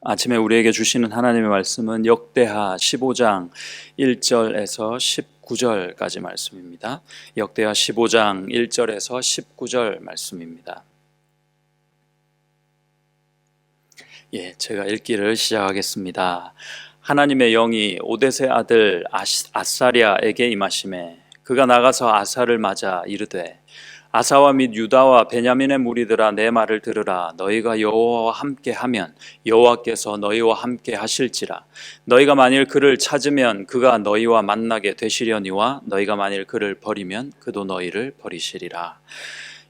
아침에 우리에게 주시는 하나님의 말씀은 역대하 15장 1절에서 19절까지 말씀입니다. 역대하 15장 1절에서 19절 말씀입니다. 제가 읽기를 시작하겠습니다. 하나님의 영이 오뎃의 아들 아사랴에게 임하시매 그가 나가서 아사를 맞아 이르되 아사와 및 유다와 베냐민의 무리들아, 내 말을 들으라. 너희가 여호와와 함께하면 여호와께서 너희와 함께 하실지라. 너희가 만일 그를 찾으면 그가 너희와 만나게 되시려니와 너희가 만일 그를 버리면 그도 너희를 버리시리라.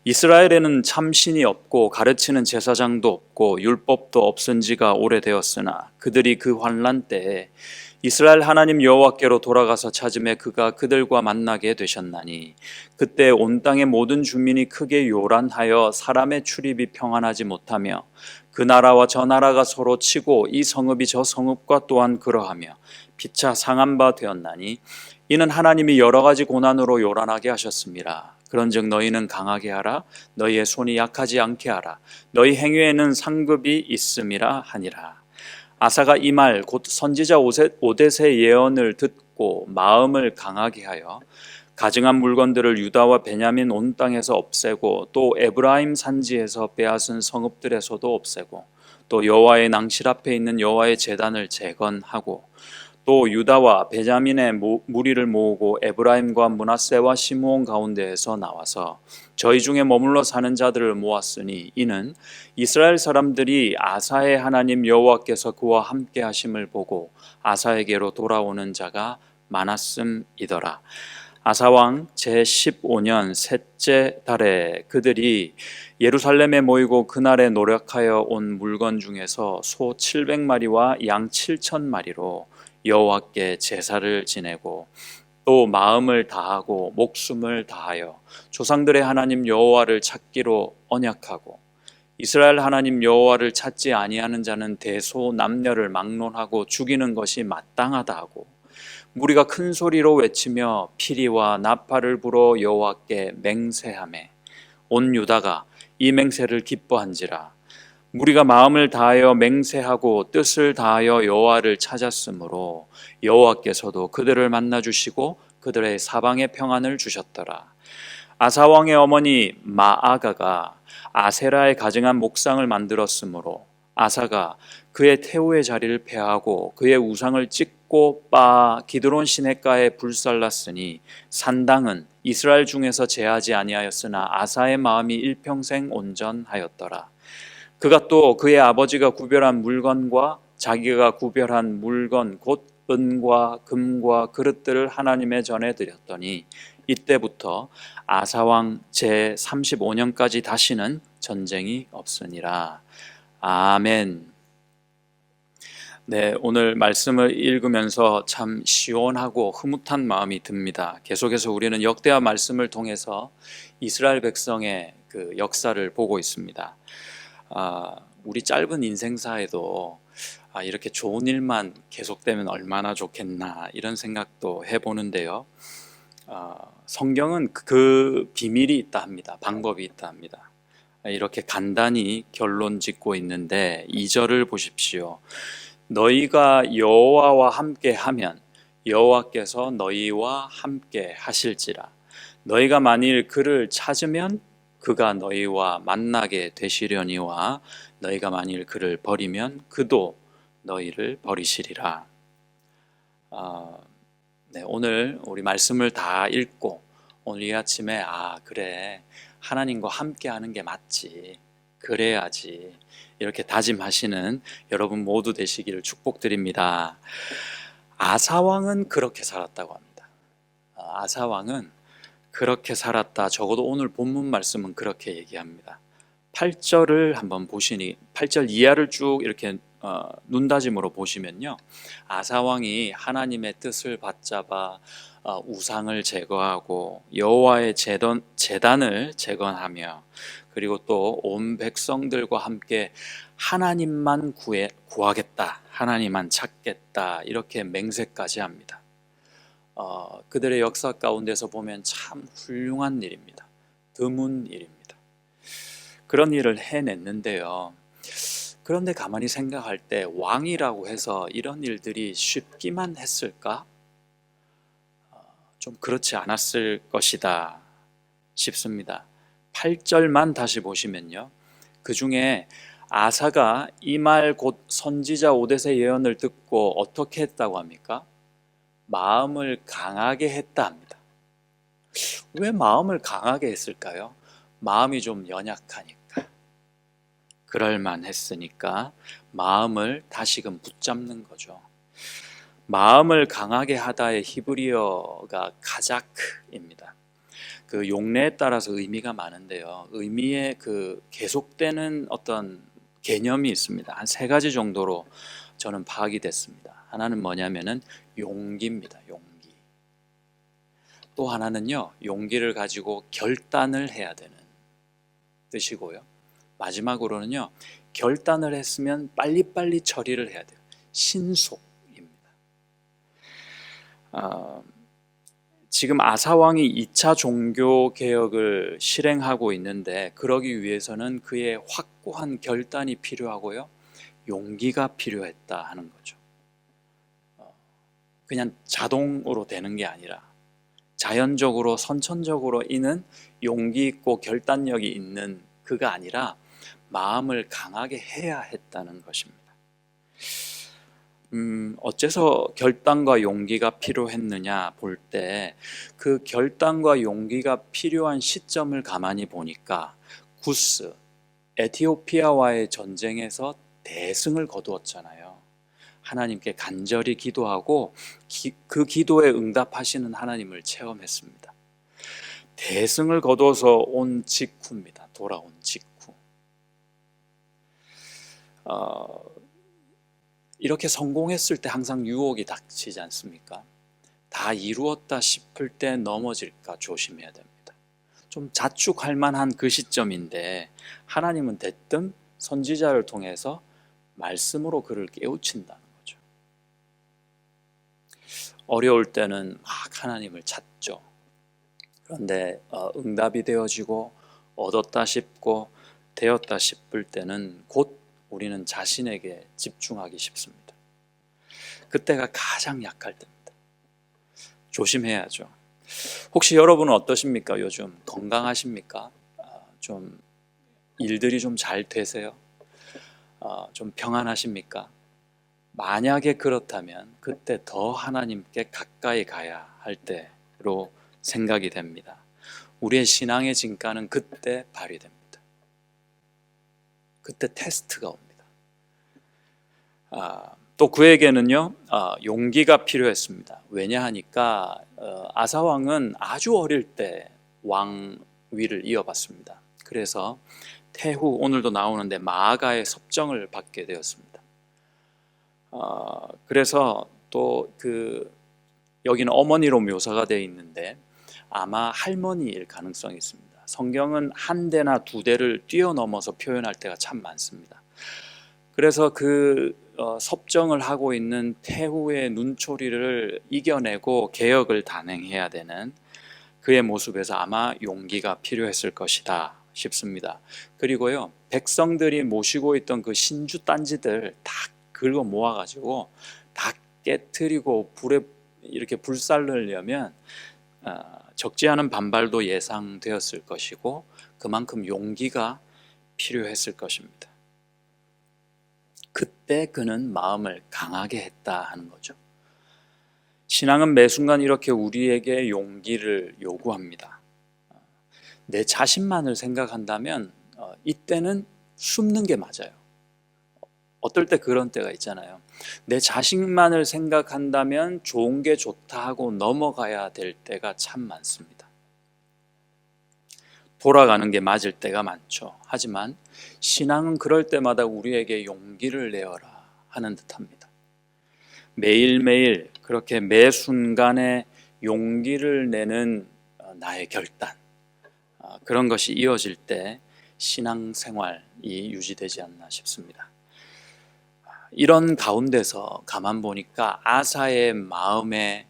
이스라엘에는 참신이 없고 가르치는 제사장도 없고 율법도 없은 지가 오래되었으나 그들이 그 환난 때에 이스라엘 하나님 여호와께로 돌아가서 찾음에 그가 그들과 만나게 되셨나니 그때 온 땅의 모든 주민이 크게 요란하여 사람의 출입이 평안하지 못하며 그 나라와 저 나라가 서로 치고 이 성읍이 저 성읍과 또한 그러하며 피차 상한 바 되었나니 이는 하나님이 여러 가지 고난으로 요란하게 하셨습니다. 그런즉 너희는 강하게 하라. 너희의 손이 약하지 않게 하라. 너희 행위에는 상급이 있음이라 하니라. 아사가 이 말 곧 선지자 오뎃의 예언을 듣고 마음을 강하게 하여 가증한 물건들을 유다와 베냐민 온 땅에서 없애고 또 에브라임 산지에서 빼앗은 성읍들에서도 없애고 또 여호와의 낭실 앞에 있는 여호와의 제단을 재건하고 또 유다와 베냐민의 무리를 모으고 에브라임과 므낫세와 시므온 가운데에서 나와서 저희 중에 머물러 사는 자들을 모았으니 이는 이스라엘 사람들이 아사의 하나님 여호와께서 그와 함께 하심을 보고 아사에게로 돌아오는 자가 많았음이더라. 아사왕 제15년 셋째 달에 그들이 예루살렘에 모이고 그날에 노력하여 온 물건 중에서 소 700마리와 양 7,000마리로 여호와께 제사를 지내고 또 마음을 다하고 목숨을 다하여 조상들의 하나님 여호와를 찾기로 언약하고 이스라엘 하나님 여호와를 찾지 아니하는 자는 대소 남녀를 막론하고 죽이는 것이 마땅하다 하고 무리가 큰 소리로 외치며 피리와 나팔을 불어 여호와께 맹세하매 온 유다가 이 맹세를 기뻐한지라. 무리가 마음을 다하여 맹세하고 뜻을 다하여 여호와를 찾았으므로 여호와께서도 그들을 만나 주시고 그들의 사방에 평안을 주셨더라. 아사 왕의 어머니 마아가가 아세라의 가증한 목상을 만들었으므로 아사가 그의 태우의 자리를 폐하고 그의 우상을 찢고 빻아 기드론 시냇가에 불살랐으니 산당은 이스라엘 중에서 제하지 아니하였으나 아사의 마음이 일평생 온전하였더라. 그가 또 그의 아버지가 구별한 물건과 자기가 구별한 물건 곧 은과 금과 그릇들을 하나님의 전에 드렸더니 이때부터 아사왕 제35년까지 다시는 전쟁이 없으니라. 아멘. 오늘 말씀을 읽으면서 참 시원하고 흐뭇한 마음이 듭니다. 계속해서 우리는 역대하 말씀을 통해서 이스라엘 백성의 그 역사를 보고 있습니다. 우리 짧은 인생사에도 이렇게 좋은 일만 계속되면 얼마나 좋겠나 이런 생각도 해보는데요. 성경은 그 비밀이 있다 합니다. 방법이 있다 합니다. 이렇게 간단히 결론 짓고 있는데 2절을 보십시오. 너희가 여호와와 함께 하면 여호와께서 너희와 함께 하실지라. 너희가 만일 그를 찾으면 그가 너희와 만나게 되시려니와 너희가 만일 그를 버리면 그도 너희를 버리시리라. 오늘 우리 말씀을 다 읽고 오늘 이 아침에 그래, 하나님과 함께 하는 게 맞지, 그래야지 이렇게 다짐하시는 여러분 모두 되시기를 축복드립니다. 아사왕은 그렇게 살았다고 합니다. 아사왕은 그렇게 살았다. 적어도 오늘 본문 말씀은 그렇게 얘기합니다. 8절을 한번 보시니 8절 이하를 쭉 이렇게 눈다짐으로 보시면요, 아사왕이 하나님의 뜻을 받잡아 우상을 제거하고 여호와의 제단을 재건하며 그리고 또 온 백성들과 함께 하나님만 구하겠다, 하나님만 찾겠다 이렇게 맹세까지 합니다. 그들의 역사 가운데서 보면 참 훌륭한 일입니다. 드문 일입니다. 그런 일을 해냈는데요, 그런데 가만히 생각할 때 왕이라고 해서 이런 일들이 쉽기만 했을까? 좀 그렇지 않았을 것이다 싶습니다. 8절만 다시 보시면요. 그 중에 아사가 이 말 곧 선지자 오뎃의 예언을 듣고 어떻게 했다고 합니까? 마음을 강하게 했다 합니다. 왜 마음을 강하게 했을까요? 마음이 좀 연약하니까. 그럴만 했으니까 마음을 다시금 붙잡는 거죠. 마음을 강하게 하다의 히브리어가 가자크입니다. 그 용례에 따라서 의미가 많은데요. 의미의 그 계속되는 어떤 개념이 있습니다. 한 세 가지 정도로 저는 파악이 됐습니다. 하나는 뭐냐면은 용기입니다. 용기. 또 하나는요, 용기를 가지고 결단을 해야 되는 뜻이고요. 마지막으로는요, 결단을 했으면 빨리빨리 처리를 해야 돼요. 신속입니다. 지금 아사왕이 2차 종교 개혁을 실행하고 있는데 그러기 위해서는 그의 확고한 결단이 필요하고요, 용기가 필요했다 하는 거죠. 그냥 자동으로 되는 게 아니라 자연적으로 선천적으로 이는 용기 있고 결단력이 있는 그가 아니라 마음을 강하게 해야 했다는 것입니다. 어째서 결단과 용기가 필요했느냐 볼 때 그 결단과 용기가 필요한 시점을 가만히 보니까 구스, 에티오피아와의 전쟁에서 대승을 거두었잖아요. 하나님께 간절히 기도하고 그 기도에 응답하시는 하나님을 체험했습니다. 대승을 거둬서 온 직후입니다. 돌아온 직후. 이렇게 성공했을 때 항상 유혹이 닥치지 않습니까? 다 이루었다 싶을 때 넘어질까 조심해야 됩니다. 좀 자축할 만한 그 시점인데 하나님은 대뜸 선지자를 통해서 말씀으로 그를 깨우친다는 거죠. 어려울 때는 막 하나님을 찾죠. 그런데 응답이 되어지고 얻었다 싶고 되었다 싶을 때는 곧 우리는 자신에게 집중하기 쉽습니다. 그때가 가장 약할 때입니다. 조심해야죠. 혹시 여러분은 어떠십니까? 요즘 건강하십니까? 좀 일들이 좀 잘 되세요? 좀 평안하십니까? 만약에 그렇다면 그때 더 하나님께 가까이 가야 할 때로 생각이 됩니다. 우리의 신앙의 진가는 그때 발휘됩니다. 그때 테스트가 옵니다. 또 그에게는요, 용기가 필요했습니다. 왜냐 하니까 아사왕은 아주 어릴 때 왕위를 이어받습니다. 그래서 태후, 오늘도 나오는데 마아가의 섭정을 받게 되었습니다. 그래서 또 여기는 어머니로 묘사가 되어 있는데 아마 할머니일 가능성이 있습니다. 성경은 한 대나 두 대를 뛰어넘어서 표현할 때가 참 많습니다. 그래서 섭정을 하고 있는 태후의 눈초리를 이겨내고 개혁을 단행해야 되는 그의 모습에서 아마 용기가 필요했을 것이다 싶습니다. 그리고요, 백성들이 모시고 있던 그 신주 딴지들 다 긁어 모아가지고 다 깨트리고 불에 이렇게 불살르려면 적지 않은 반발도 예상되었을 것이고 그만큼 용기가 필요했을 것입니다. 그때 그는 마음을 강하게 했다 하는 거죠. 신앙은 매 순간 이렇게 우리에게 용기를 요구합니다. 내 자신만을 생각한다면 이때는 숨는 게 맞아요. 어떨 때 그런 때가 있잖아요. 내 자신만을 생각한다면 좋은 게 좋다 하고 넘어가야 될 때가 참 많습니다. 돌아가는 게 맞을 때가 많죠. 하지만 신앙은 그럴 때마다 우리에게 용기를 내어라 하는 듯합니다. 매일매일 그렇게 매 순간에 용기를 내는 나의 결단, 그런 것이 이어질 때 신앙생활이 유지되지 않나 싶습니다. 이런 가운데서 가만 보니까 아사의 마음에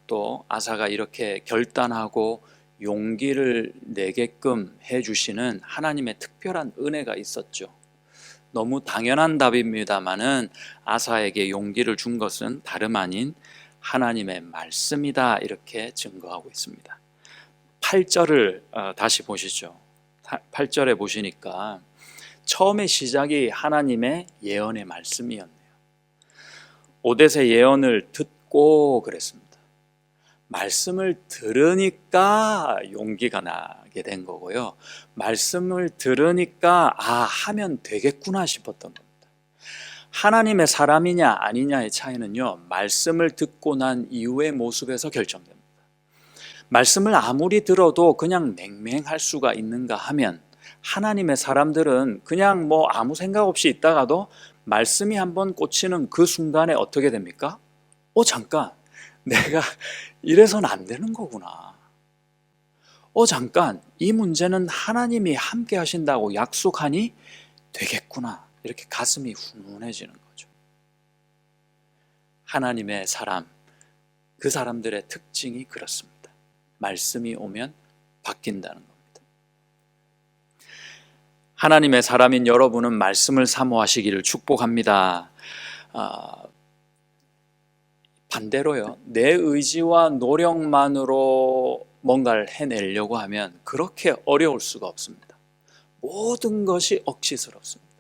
또 아사가 이렇게 결단하고 용기를 내게끔 해주시는 하나님의 특별한 은혜가 있었죠. 너무 당연한 답입니다마는 아사에게 용기를 준 것은 다름 아닌 하나님의 말씀이다, 이렇게 증거하고 있습니다. 8절을 다시 보시죠. 8절에 보시니까 처음에 시작이 하나님의 예언의 말씀이었네요. 오뎃의 예언을 듣고 그랬습니다. 말씀을 들으니까 용기가 나게 된 거고요. 말씀을 들으니까 하면 되겠구나 싶었던 겁니다. 하나님의 사람이냐 아니냐의 차이는요, 말씀을 듣고 난 이후의 모습에서 결정됩니다. 말씀을 아무리 들어도 그냥 맹맹할 수가 있는가 하면, 하나님의 사람들은 그냥 아무 생각 없이 있다가도 말씀이 한번 꽂히는 그 순간에 어떻게 됩니까? 잠깐, 내가 이래서는 안 되는 거구나. 잠깐, 이 문제는 하나님이 함께 하신다고 약속하니 되겠구나. 이렇게 가슴이 훈훈해지는 거죠. 하나님의 사람, 그 사람들의 특징이 그렇습니다. 말씀이 오면 바뀐다는 겁니다. 하나님의 사람인 여러분은 말씀을 사모하시기를 축복합니다. 반대로요, 내 의지와 노력만으로 뭔가를 해내려고 하면 그렇게 어려울 수가 없습니다. 모든 것이 억지스럽습니다.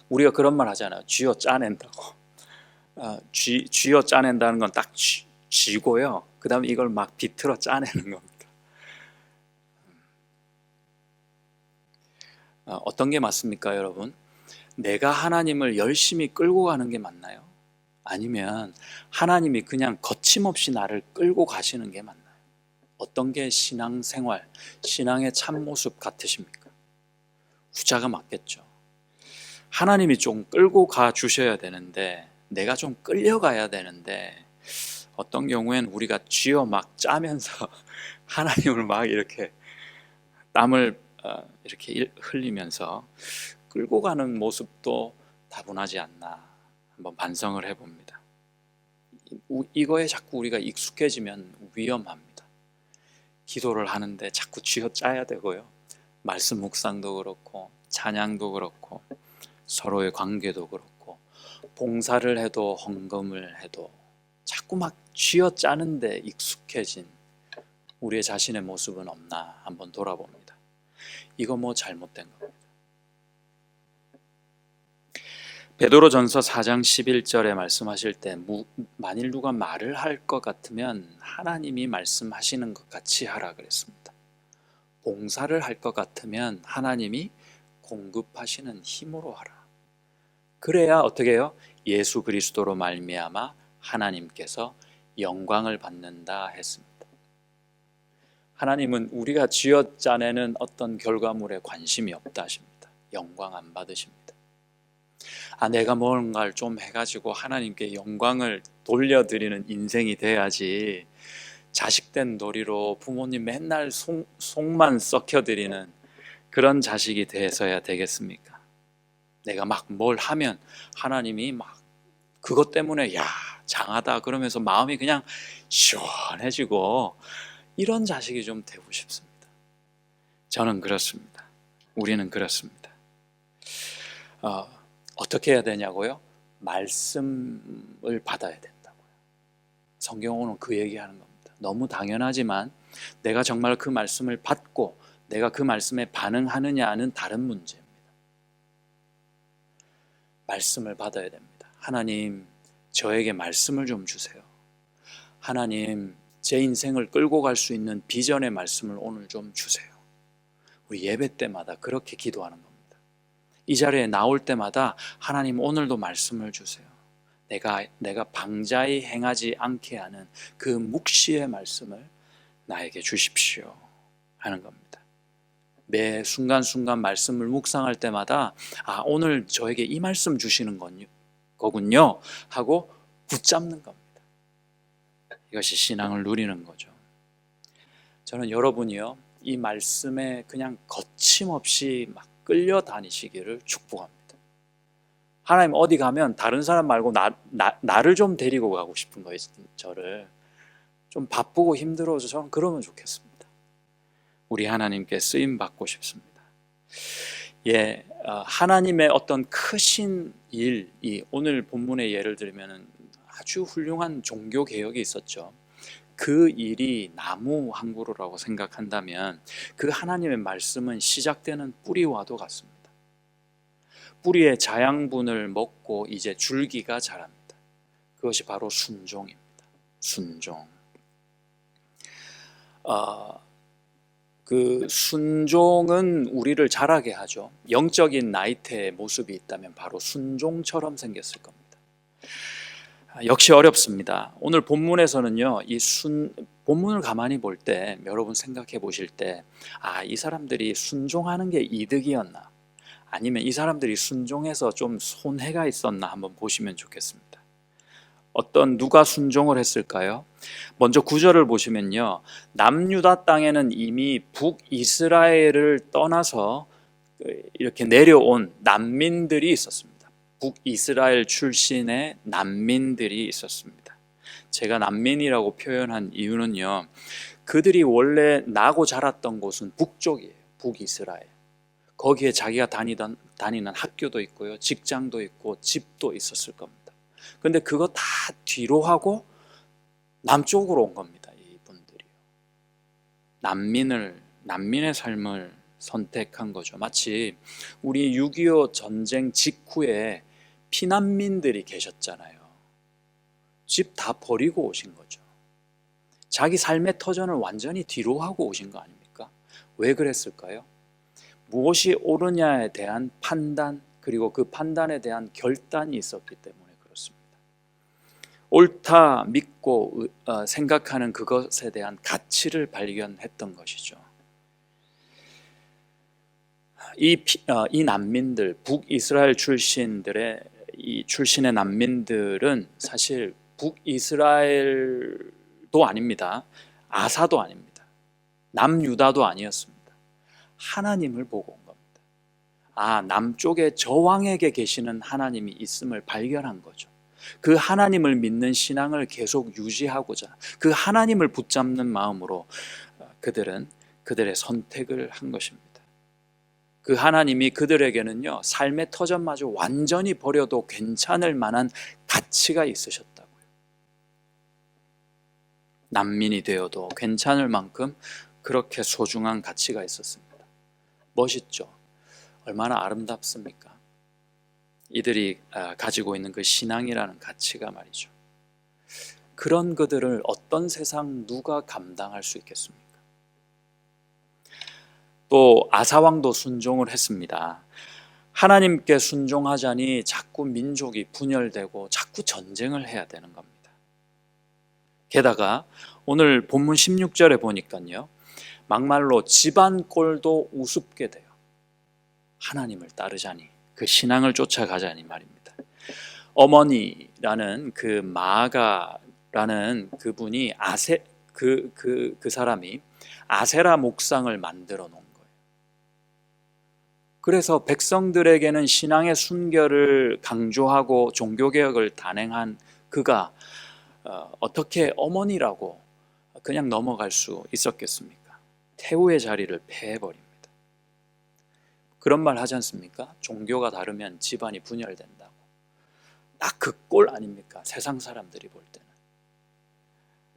우리가 그런 말 하잖아요. 쥐어 짜낸다고. 쥐어 짜낸다는 건 딱 쥐고요, 그 다음에 이걸 막 비틀어 짜내는 겁니다. 어떤 게 맞습니까, 여러분? 내가 하나님을 열심히 끌고 가는 게 맞나요? 아니면 하나님이 그냥 거침없이 나를 끌고 가시는 게 맞나요? 어떤 게 신앙생활, 신앙의 참모습 같으십니까? 후자가 맞겠죠. 하나님이 좀 끌고 가 주셔야 되는데, 내가 좀 끌려가야 되는데, 어떤 경우엔 우리가 쥐어 막 짜면서 하나님을 막 이렇게 땀을 이렇게 흘리면서 끌고 가는 모습도 다분하지 않나, 한번 반성을 해봅니다. 이거에 자꾸 우리가 익숙해지면 위험합니다. 기도를 하는데 자꾸 쥐어 짜야 되고요, 말씀 묵상도 그렇고 찬양도 그렇고 서로의 관계도 그렇고 봉사를 해도 헌금을 해도 자꾸 막 쥐어 짜는데 익숙해진 우리의 자신의 모습은 없나 한번 돌아봅니다. 이거 잘못된 겁니다. 베드로전서 4장 11절에 말씀하실 때, 만일 누가 말을 할 것 같으면 하나님이 말씀하시는 것 같이 하라 그랬습니다. 봉사를 할 것 같으면 하나님이 공급하시는 힘으로 하라. 그래야 어떻게 해요? 예수 그리스도로 말미암아 하나님께서 영광을 받는다 했습니다. 하나님은 우리가 쥐어짜내는 어떤 결과물에 관심이 없다 하십니다. 영광 안 받으십니다. 내가 뭔가를 좀 해가지고 하나님께 영광을 돌려드리는 인생이 돼야지, 자식된 도리로 부모님 맨날 속만 썩혀드리는 그런 자식이 돼서야 되겠습니까? 내가 막 뭘 하면 하나님이 막 그것 때문에 장하다 그러면서 마음이 그냥 시원해지고, 이런 자식이 좀 되고 싶습니다. 저는 그렇습니다. 우리는 그렇습니다. 어떻게 해야 되냐고요? 말씀을 받아야 된다고요. 성경은 그 얘기하는 겁니다. 너무 당연하지만 내가 정말 그 말씀을 받고 내가 그 말씀에 반응하느냐는 다른 문제입니다. 말씀을 받아야 됩니다. 하나님, 저에게 말씀을 좀 주세요. 하나님, 제 인생을 끌고 갈 수 있는 비전의 말씀을 오늘 좀 주세요. 우리 예배 때마다 그렇게 기도하는 겁니다. 이 자리에 나올 때마다 하나님, 오늘도 말씀을 주세요. 내가 방자히 행하지 않게 하는 그 묵시의 말씀을 나에게 주십시오 하는 겁니다. 매 순간순간 말씀을 묵상할 때마다 오늘 저에게 이 말씀 주시는 거군요 하고 붙잡는 겁니다. 이것이 신앙을 누리는 거죠. 저는 여러분이요, 이 말씀에 그냥 거침없이 막 끌려다니시기를 축복합니다. 하나님 어디 가면 다른 사람 말고 나를 좀 데리고 가고 싶은 거예요. 저를 좀 바쁘고 힘들어서 저는 그러면 좋겠습니다. 우리 하나님께 쓰임 받고 싶습니다. 하나님의 어떤 크신 일이 오늘 본문의 예를 들면 아주 훌륭한 종교 개혁이 있었죠. 그 일이 나무 한 그루라고 생각한다면 그 하나님의 말씀은 시작되는 뿌리와도 같습니다. 뿌리의 자양분을 먹고 이제 줄기가 자랍니다. 그것이 바로 순종입니다. 순종. 그 순종은 우리를 자라게 하죠. 영적인 나이테의 모습이 있다면 바로 순종처럼 생겼을 겁니다. 역시 어렵습니다. 오늘 본문에서는요, 본문을 가만히 볼 때, 여러분 생각해 보실 때, 이 사람들이 순종하는 게 이득이었나? 아니면 이 사람들이 순종해서 좀 손해가 있었나? 한번 보시면 좋겠습니다. 누가 순종을 했을까요? 먼저 9절을 보시면요, 남유다 땅에는 이미 북이스라엘을 떠나서 이렇게 내려온 난민들이 있었습니다. 북이스라엘 출신의 난민들이 있었습니다. 제가 난민이라고 표현한 이유는요, 그들이 원래 나고 자랐던 곳은 북쪽이에요. 북이스라엘. 거기에 자기가 다니는 학교도 있고요, 직장도 있고 집도 있었을 겁니다. 근데 그거 다 뒤로 하고 남쪽으로 온 겁니다. 이분들이요. 난민의 삶을 선택한 거죠. 마치 우리 6.25 전쟁 직후에 피난민들이 계셨잖아요. 집 다 버리고 오신 거죠. 자기 삶의 터전을 완전히 뒤로 하고 오신 거 아닙니까? 왜 그랬을까요? 무엇이 옳으냐에 대한 판단, 그리고 그 판단에 대한 결단이 있었기 때문에 그렇습니다. 옳다 믿고 생각하는 그것에 대한 가치를 발견했던 것이죠. 이 난민들, 북이스라엘 출신의 난민들은 사실 북이스라엘도 아닙니다. 아사도 아닙니다. 남유다도 아니었습니다. 하나님을 보고 온 겁니다. 남쪽에 저왕에게 계시는 하나님이 있음을 발견한 거죠. 그 하나님을 믿는 신앙을 계속 유지하고자 그 하나님을 붙잡는 마음으로 그들은 그들의 선택을 한 것입니다. 그 하나님이 그들에게는요, 삶의 터전마저 완전히 버려도 괜찮을 만한 가치가 있으셨다고요. 난민이 되어도 괜찮을 만큼 그렇게 소중한 가치가 있었습니다. 멋있죠? 얼마나 아름답습니까? 이들이 가지고 있는 그 신앙이라는 가치가 말이죠. 그런 그들을 어떤 세상 누가 감당할 수 있겠습니까? 또 아사왕도 순종을 했습니다. 하나님께 순종하자니 자꾸 민족이 분열되고 자꾸 전쟁을 해야 되는 겁니다. 게다가 오늘 본문 16절에 보니까요, 막말로 집안 꼴도 우습게 돼요. 하나님을 따르자니, 그 신앙을 쫓아가자니 말입니다. 어머니라는 그 마아가라는 그분이 그 사람이 아세라 목상을 만들어 놓은 거예요. 그래서 백성들에게는 신앙의 순결을 강조하고 종교개혁을 단행한 그가 어떻게 어머니라고 그냥 넘어갈 수 있었겠습니까? 태우의 자리를 패해버립니다. 그런 말 하지 않습니까? 종교가 다르면 집안이 분열된다고. 딱 그 꼴 아닙니까? 세상 사람들이 볼 때는.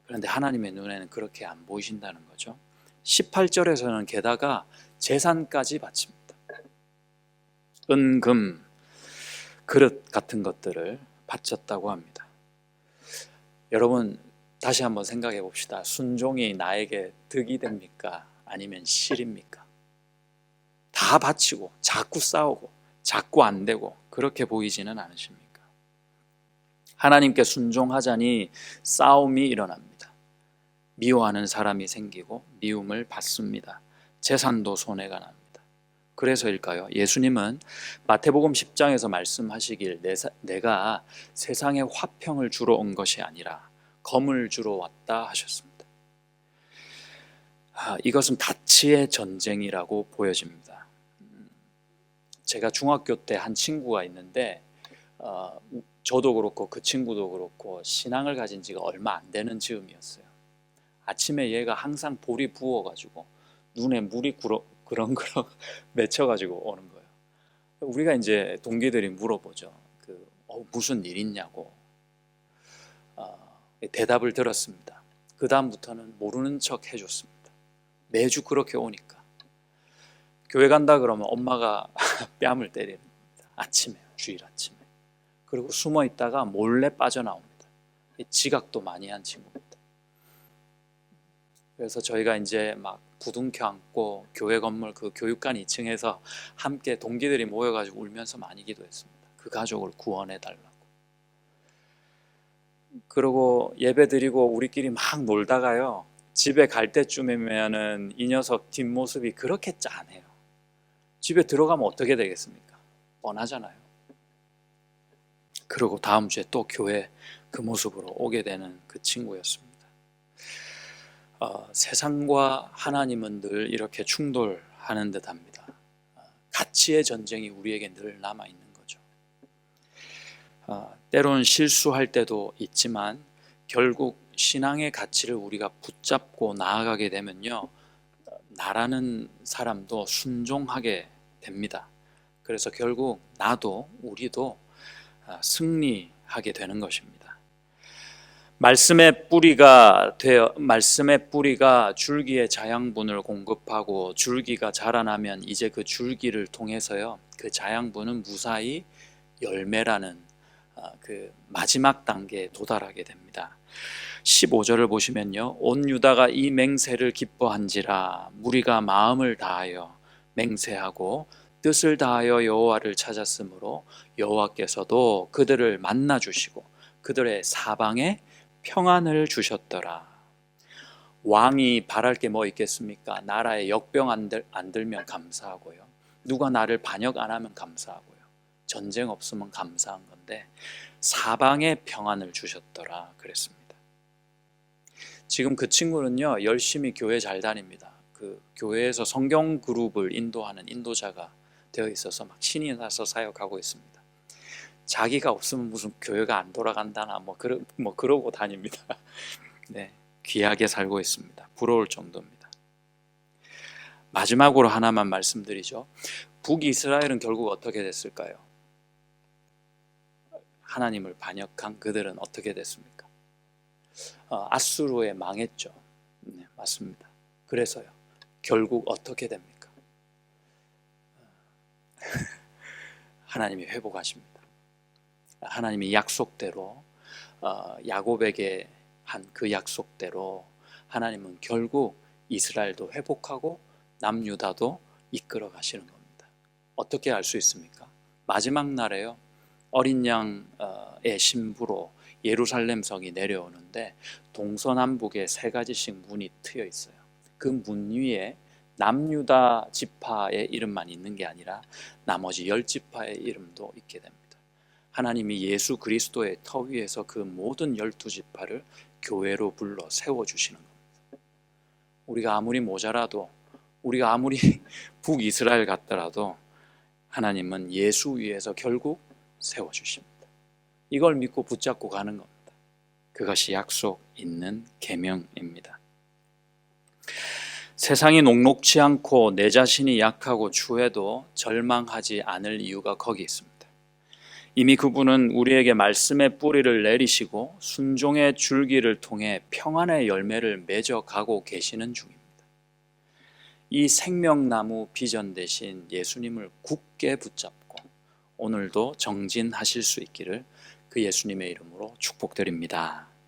그런데 하나님의 눈에는 그렇게 안 보이신다는 거죠. 18절에서는 게다가 재산까지 바칩니다. 은금, 그릇 같은 것들을 바쳤다고 합니다. 여러분, 다시 한번 생각해 봅시다. 순종이 나에게 득이 됩니까? 아니면 실입니까? 다 바치고 자꾸 싸우고 자꾸 안 되고 그렇게 보이지는 않으십니까? 하나님께 순종하자니 싸움이 일어납니다. 미워하는 사람이 생기고 미움을 받습니다. 재산도 손해가 납니다. 그래서일까요? 예수님은 마태복음 10장에서 말씀하시길 내가 세상에 화평을 주러 온 것이 아니라 검을 주러 왔다 하셨습니다. 이것은 가치의 전쟁이라고 보여집니다. 제가 중학교 때 한 친구가 있는데 저도 그렇고 그 친구도 그렇고 신앙을 가진 지가 얼마 안 되는 즈음이었어요. 아침에 얘가 항상 볼이 부어가지고 눈에 물이 그렁그렁 맺혀가지고 오는 거예요. 우리가 이제 동기들이 물어보죠. 무슨 일 있냐고. 대답을 들었습니다. 그 다음부터는 모르는 척 해줬습니다. 매주 그렇게 오니까. 교회 간다 그러면 엄마가 뺨을 때리는 겁니다. 아침에, 주일 아침에. 그리고 숨어 있다가 몰래 빠져나옵니다. 지각도 많이 한 친구입니다. 그래서 저희가 이제 막 부둥켜 안고 교회 건물 그 교육관 2층에서 함께 동기들이 모여가지고 울면서 많이 기도했습니다. 그 가족을 구원해 달라고. 그리고 예배 드리고 우리끼리 막 놀다가요, 집에 갈 때쯤이면은 이 녀석 뒷모습이 그렇게 짠해요. 집에 들어가면 어떻게 되겠습니까? 뻔하잖아요. 그리고 다음 주에 또 교회 그 모습으로 오게 되는 그 친구였습니다. 세상과 하나님은 늘 이렇게 충돌하는 듯합니다. 가치의 전쟁이 우리에게 늘 남아있는 거죠. 때론 실수할 때도 있지만 결국 신앙의 가치를 우리가 붙잡고 나아가게 되면요, 나라는 사람도 순종하게 됩니다. 그래서 결국 나도 우리도 승리하게 되는 것입니다. 말씀의 뿌리가 줄기에 자양분을 공급하고 줄기가 자라나면 이제 그 줄기를 통해서요, 그 자양분은 무사히 열매라는 그 마지막 단계에 도달하게 됩니다. 15절을 보시면요, 온 유다가 이 맹세를 기뻐한지라 무리가 마음을 다하여 맹세하고 뜻을 다하여 여호와를 찾았으므로 여호와께서도 그들을 만나 주시고 그들의 사방에 평안을 주셨더라. 왕이 바랄 게 뭐 있겠습니까? 나라에 역병 안 들면 감사하고요, 누가 나를 반역 안 하면 감사하고요, 전쟁 없으면 감사한 건데 사방에 평안을 주셨더라 그랬습니다. 지금 그 친구는요, 열심히 교회 잘 다닙니다. 그 교회에서 성경 그룹을 인도하는 인도자가 되어 있어서 막 신이 나서 사역하고 있습니다. 자기가 없으면 무슨 교회가 안 돌아간다나 그러고 다닙니다. 네, 귀하게 살고 있습니다. 부러울 정도입니다. 마지막으로 하나만 말씀드리죠. 북이스라엘은 결국 어떻게 됐을까요? 하나님을 반역한 그들은 어떻게 됐습니까? 아수르에 망했죠. 네, 맞습니다. 그래서요, 결국 어떻게 됩니까? 하나님이 회복하십니다. 하나님이 약속대로, 야곱에게 한 그 약속대로 하나님은 결국 이스라엘도 회복하고 남유다도 이끌어 가시는 겁니다. 어떻게 알 수 있습니까? 마지막 날에요, 어린 양의 신부로 예루살렘 성이 내려오는데 동서남북에 3가지씩 문이 트여 있어요. 그 문 위에 남유다 지파의 이름만 있는 게 아니라 나머지 10지파의 이름도 있게 됩니다. 하나님이 예수 그리스도의 터 위에서 그 모든 12지파를 교회로 불러 세워주시는 겁니다. 우리가 아무리 모자라도, 우리가 아무리 북이스라엘 같더라도 하나님은 예수 위에서 결국 세워주십니다. 이걸 믿고 붙잡고 가는 겁니다. 그것이 약속 있는 계명입니다. 세상이 녹록지 않고 내 자신이 약하고 추해도 절망하지 않을 이유가 거기 있습니다. 이미 그분은 우리에게 말씀의 뿌리를 내리시고 순종의 줄기를 통해 평안의 열매를 맺어가고 계시는 중입니다. 이 생명나무 비전 대신 예수님을 굳게 붙잡고 오늘도 정진하실 수 있기를 그 예수님의 이름으로 축복드립니다.